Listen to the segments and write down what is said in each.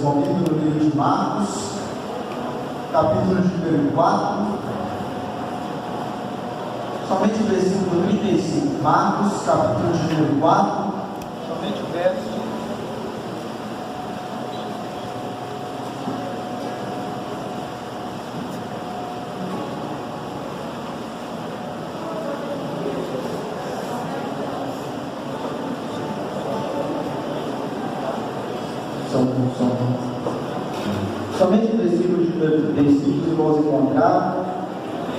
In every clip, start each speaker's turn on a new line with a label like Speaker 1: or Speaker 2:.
Speaker 1: comigo no livro de Marcos, capítulo de número 4, somente o versículo 35. Marcos, capítulo de número 4, somente o verso. Somente o versículo de número 35 irmãos encontrar,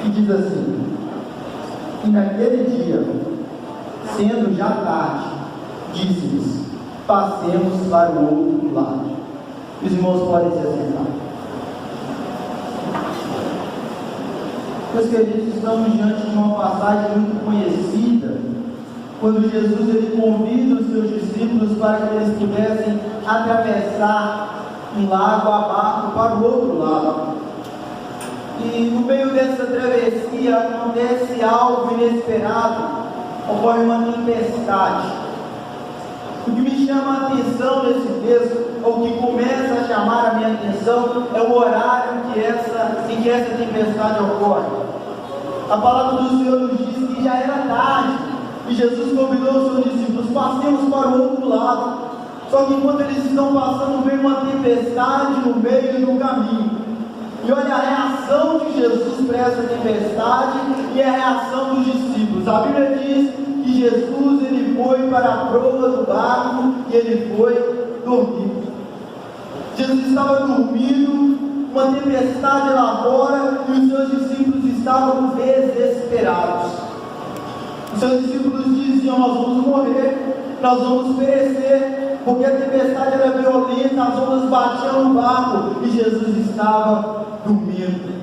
Speaker 1: que diz assim: e naquele dia, sendo já tarde, disse-lhes: passemos para o outro lado. Os irmãos podem se assentar. Meus queridos, estamos diante de uma passagem muito conhecida, quando Jesus ele convida os seus discípulos para que eles pudessem atravessar um lago a barco para o outro lado. E no meio dessa travessia acontece algo inesperado, ocorre uma tempestade. O que me chama a atenção nesse texto, ou que começa a chamar a minha atenção, é o horário em que essa tempestade ocorre. A palavra do Senhor nos diz que já era tarde, e Jesus convidou os seus discípulos: passemos para o outro lado. Só que enquanto eles estão passando, vem uma tempestade no meio do caminho. E olha a reação de Jesus para essa tempestade e a reação dos discípulos. A Bíblia diz que Jesus ele foi para a proa do barco e ele foi dormir. Jesus estava dormindo, uma tempestade lá fora, e os seus discípulos estavam desesperados. Os seus discípulos diziam: nós vamos morrer, nós vamos perecer, porque a tempestade era violenta, as ondas batiam no barco e Jesus estava dormindo.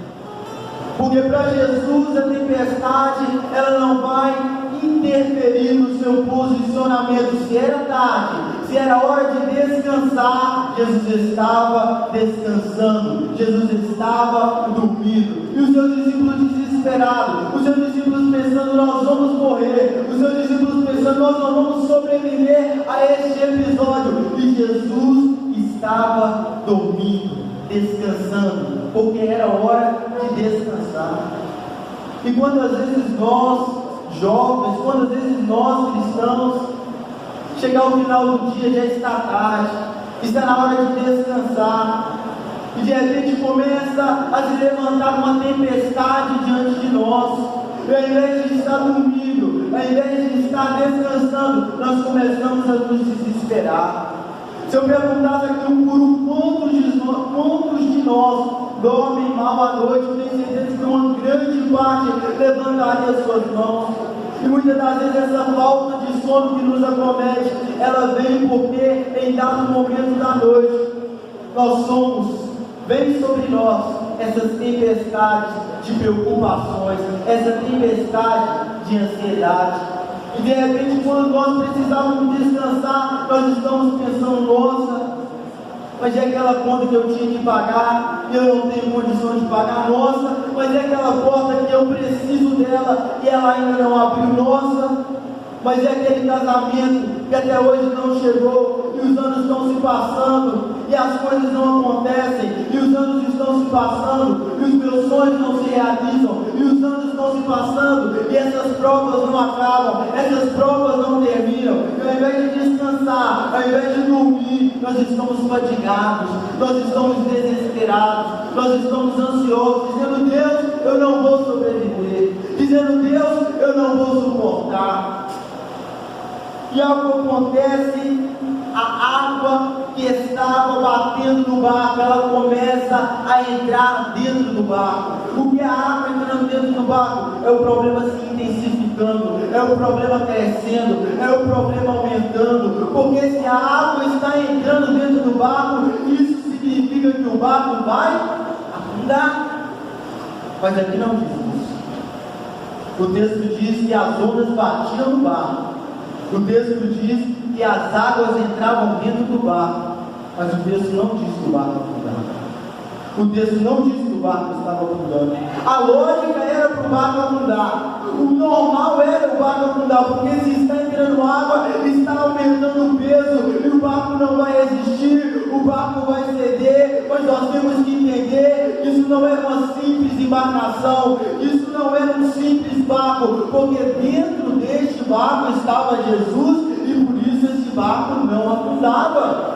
Speaker 1: Porque para Jesus a tempestade ela não vai interferir no seu posicionamento. Se era tarde, se era hora de descansar, Jesus estava descansando, Jesus estava dormindo. E os seus discípulos desesperados, os seus discípulos pensando: nós vamos morrer, os seus discípulos pensando: nós não vamos sobreviver a este episódio. E Jesus estava dormindo, descansando, porque era hora de descansar. E quantas vezes nós, jovens, quantas vezes nós, cristãos, chegar ao final do dia já está tarde, está na hora de descansar, e de repente começa a se levantar uma tempestade diante de nós, e ao invés de estar dormindo, ao invés de estar descansando, nós começamos a nos desesperar. Se eu perguntasse aqui um por um, quantos de nós dormem mal à noite, eu tenho certeza que uma grande parte levantaria as suas mãos. E muitas das vezes essa falta de sono que nos acomete, ela vem porque em dado momento da noite, vem sobre nós essas tempestades de preocupações, essa tempestade de ansiedade. E de repente, quando nós precisávamos descansar, nós estamos pensando: nossa, mas é aquela conta que eu tinha que pagar e eu não tenho condição de pagar. Nossa, mas é aquela porta que eu preciso dela e ela ainda não abriu. Nossa, mas é aquele casamento que até hoje não chegou, e os anos estão se passando e as coisas não acontecem, e os anos estão se passando e os meus sonhos não se realizam, e os anos estão se passando e essas provas não acabam, essas provas não terminam. E ao invés de descansar, ao invés de dormir, nós estamos fatigados, nós estamos desesperados, nós estamos ansiosos, dizendo: Deus, eu não vou sobreviver, dizendo: Deus, eu não vou suportar. E algo acontece, a água que estava batendo no barco, ela começa a entrar dentro do barco. O que é a água entrando dentro do barco? É o problema se intensificando, é o problema crescendo, é o problema aumentando. Porque se a água está entrando dentro do barco, isso significa que o barco vai afundar. Mas aqui não diz isso. O texto diz que as ondas batiam no barco. O texto diz que as águas entravam dentro do barco, mas o texto não diz que o barco afundava. O texto não diz que o barco estava afundando. A lógica era para o barco afundar. O normal era o barco afundar, porque se está entrando água, está aumentando o peso, e o barco não vai resistir, o barco vai ceder, embarcação. Isso não era um simples barco, porque dentro deste barco estava Jesus e por isso esse barco não afundava.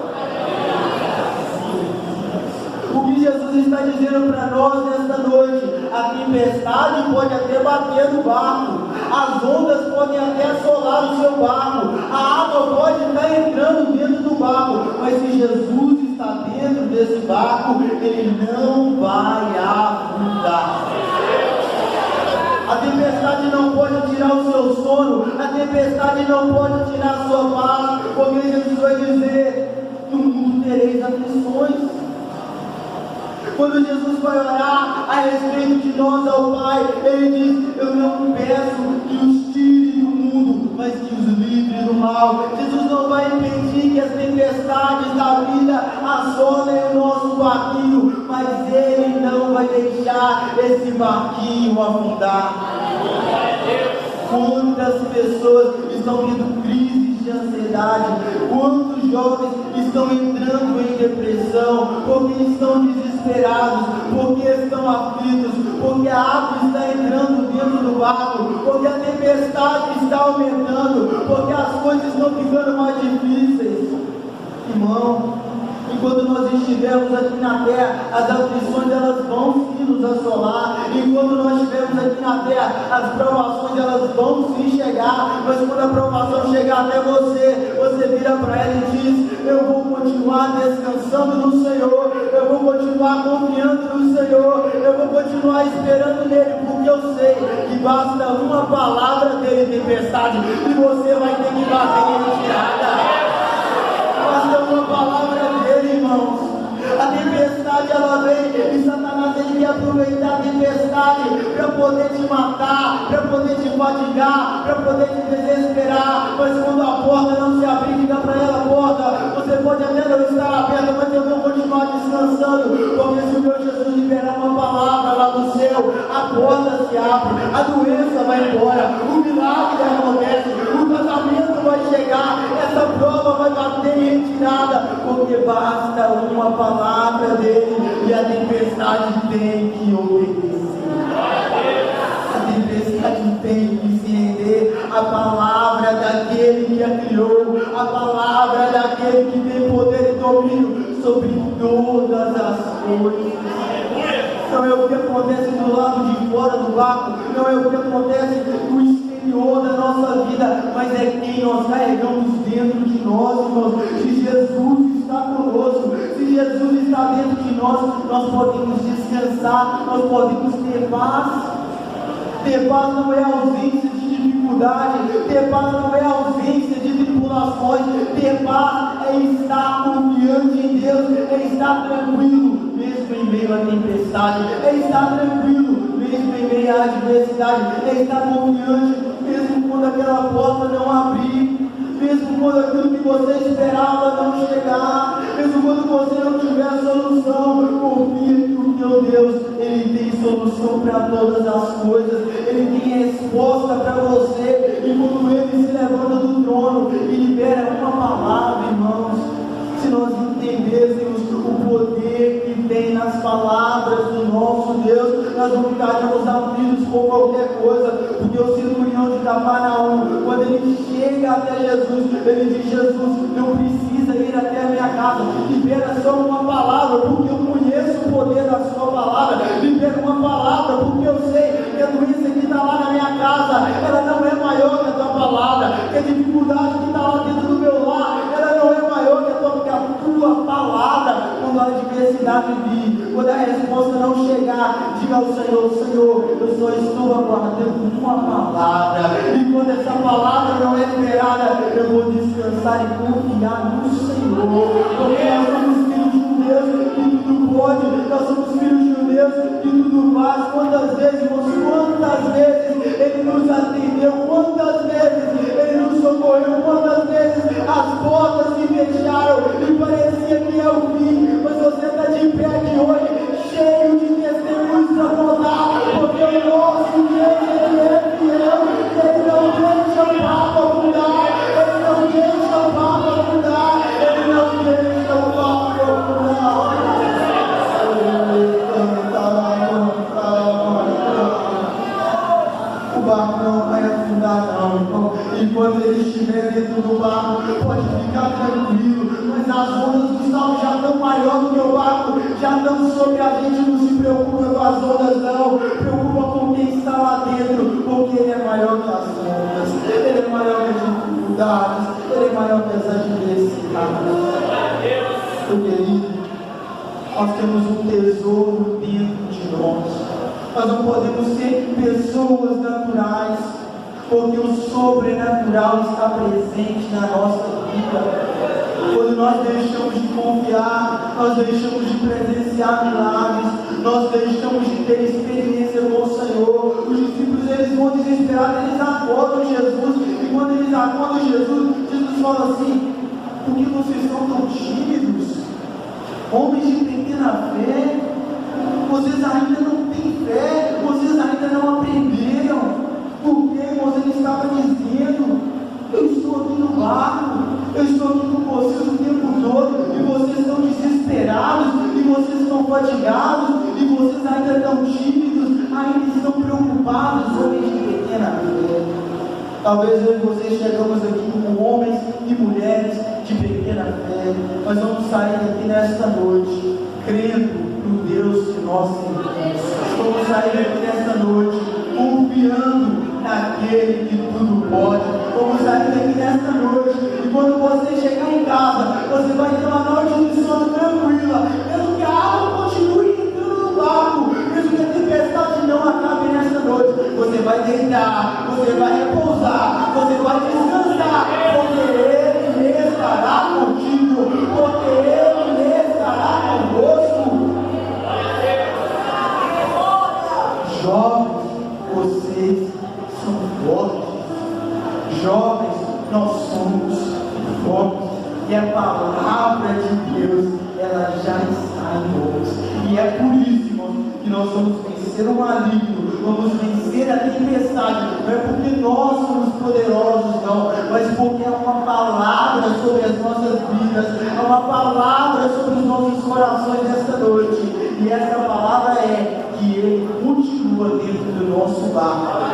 Speaker 1: O que Jesus está dizendo para nós nesta noite: a tempestade pode até bater no barco, as ondas podem até assolar o seu barco, a água pode estar entrando dentro do barco, mas se Jesus está dentro desse barco, ele não vai afundar. A tempestade não pode tirar o seu sono, a tempestade não pode tirar a sua paz, porque Jesus vai dizer: no mundo tereis aflições. Quando Jesus vai orar a respeito de nós ao Pai, ele diz: eu não peço que os tire do mundo, mas que os livre do mal. Jesus não vai impedir que as tempestades da vida assolem o nosso barquinho, mas ele não vai deixar esse barquinho afundar. Quantas pessoas estão tendo crises de ansiedade, quantos jovens estão entrando em depressão, porque estão desesperados, porque estão aflitos, porque a água está entrando dentro do barco, porque a tempestade está aumentando, porque as coisas estão ficando mais difíceis. Irmão, enquanto nós estivermos aqui na terra, as aflições elas vão sim nos assolar. Enquanto nós estivermos aqui na terra, as provações elas vão sim chegar. Mas quando a provação chegar até você, você vira para ela e diz: eu vou continuar descansando no Senhor, eu vou continuar confiando no Senhor, eu vou continuar esperando nele, porque eu sei que basta uma palavra dele, tempestade, e você vai ter que bater em retirada. Basta uma palavra dele, irmãos. A tempestade ela vem e Satanás ele quer aproveitar a tempestade para poder te matar, para poder te fadigar, para poder te desesperar. Mas quando a porta não se abrir, diga para ela: porta, você pode até não estar aberta, mas eu vou continuar descansando, porque se o meu Jesus liberar uma palavra lá do céu, a porta se abre, a doença vai embora, o milagre acontece, o casamento vai chegar, essa prova vai bater em retirada, porque basta uma palavra dele e a tempestade tem que obedecer. A tempestade tem que se render à palavra daquele que a criou, a palavra daquele que tem poder e domínio sobre todas as coisas. Não é o que acontece do lado de fora do barco, não é o que acontece no exterior da nossa vida, mas é quem nós carregamos dentro de nós, irmãos. Se Jesus está conosco, se Jesus está dentro de nós, nós podemos descansar, nós podemos ter paz. Ter paz não é ausência de dificuldade, ter paz não é ausência de tribulações, ter paz é estar confiante em Deus, é estar tranquilo mesmo em meio à tempestade, é estar tranquilo mesmo em meio à adversidade, é estar confiante mesmo quando aquela porta não abrir, mesmo quando aquilo que você esperava não chegar, mesmo quando você não tiver solução. Confia que o teu Deus, ele tem solução para todas as coisas, ele tem resposta para você. E quando ele se levanta do trono e libera uma palavra, irmãos, se nós entendêssemos o poder que tem nas palavras do nosso Deus, nós não ficaríamos aflitos por qualquer coisa, porque o centurião de Cafarnaum, quando ele chega até Jesus, ele diz: Jesus, não precisa ir até a minha casa, libera só uma palavra, porque eu conheço o poder da sua palavra, libera uma palavra, porque eu sei que a doença que está lá na minha casa, ela não é maior que a tua palavra, que a dificuldade que está lá dentro do meu lar, ela não é maior que a tua palavra. Quando a adversidade vir, quando a resposta não chegar, diga ao Senhor: Senhor, eu só estou aguardando uma palavra, e quando essa palavra não é liberada, eu vou descansar e confiar no Senhor, porque nós somos filhos de um Deus que tudo pode, nós somos filhos de um Deus que tudo faz. Quantas vezes, irmãos, quantas vezes Ele nos atendeu, quantas vezes Ele nos socorreu, quantas vezes as portas se fecharam e parecia que é o fim, mas você está de pé aqui hoje, cheio de testemunhos para contar, porque o nosso Deus, Ele é fiel, Ele não deixa o papo afundar, Ele não deixa o papo afundar, Ele não deixa maior do que o barco, já andando sobre a gente, não se preocupa com as ondas, não, preocupa com quem está lá dentro, porque Ele é maior que as ondas, Ele é maior que as dificuldades, Ele é maior que as adversidades. Meu querido, nós temos um tesouro dentro de nós não podemos ser pessoas naturais, porque o sobrenatural está presente na nossa vida. Quando nós deixamos de confiar, nós deixamos de presenciar milagres, nós deixamos de ter experiência com o Senhor. Os discípulos, eles vão desesperados, eles acordam Jesus, e quando eles acordam Jesus, Jesus fala assim: por que vocês são tão tímidos? Homens de pequena fé, vocês ainda não têm fé, vocês ainda não aprenderam. Porque você estava dizendo: eu estou aqui no barco, eu estou aqui com vocês o tempo todo, e vocês estão desesperados, e vocês estão fatigados, e vocês ainda estão tímidos, ainda estão preocupados, homens de pequena fé. Talvez eu e vocês chegamos aqui como homens e mulheres de pequena fé. Nós vamos sair daqui nesta noite crendo no Deus que nós servimos. Vamos sair daqui nesta noite confiando naquele que tudo pode. Vamos sair daqui nesta noite, e quando você chegar em casa, você vai ter uma noite de sono tranquila, mesmo que a água continue entrando no barco, mesmo que a tempestade não acabe nesta noite. Você vai deitar, você vai repousar, você vai descansar, porque Ele estará contigo, porque Ele estará convosco. Jovens, vocês são fortes. Jovens, nós somos fortes. E a palavra de Deus, ela já está em nós. E é por isso, irmãos, que nós vamos vencer o maligno, vamos vencer a tempestade. Não é porque nós somos poderosos, não, mas porque é uma palavra sobre as nossas vidas, é uma palavra sobre os nossos corações esta noite. E essa palavra é que Ele continua dentro do nosso barco.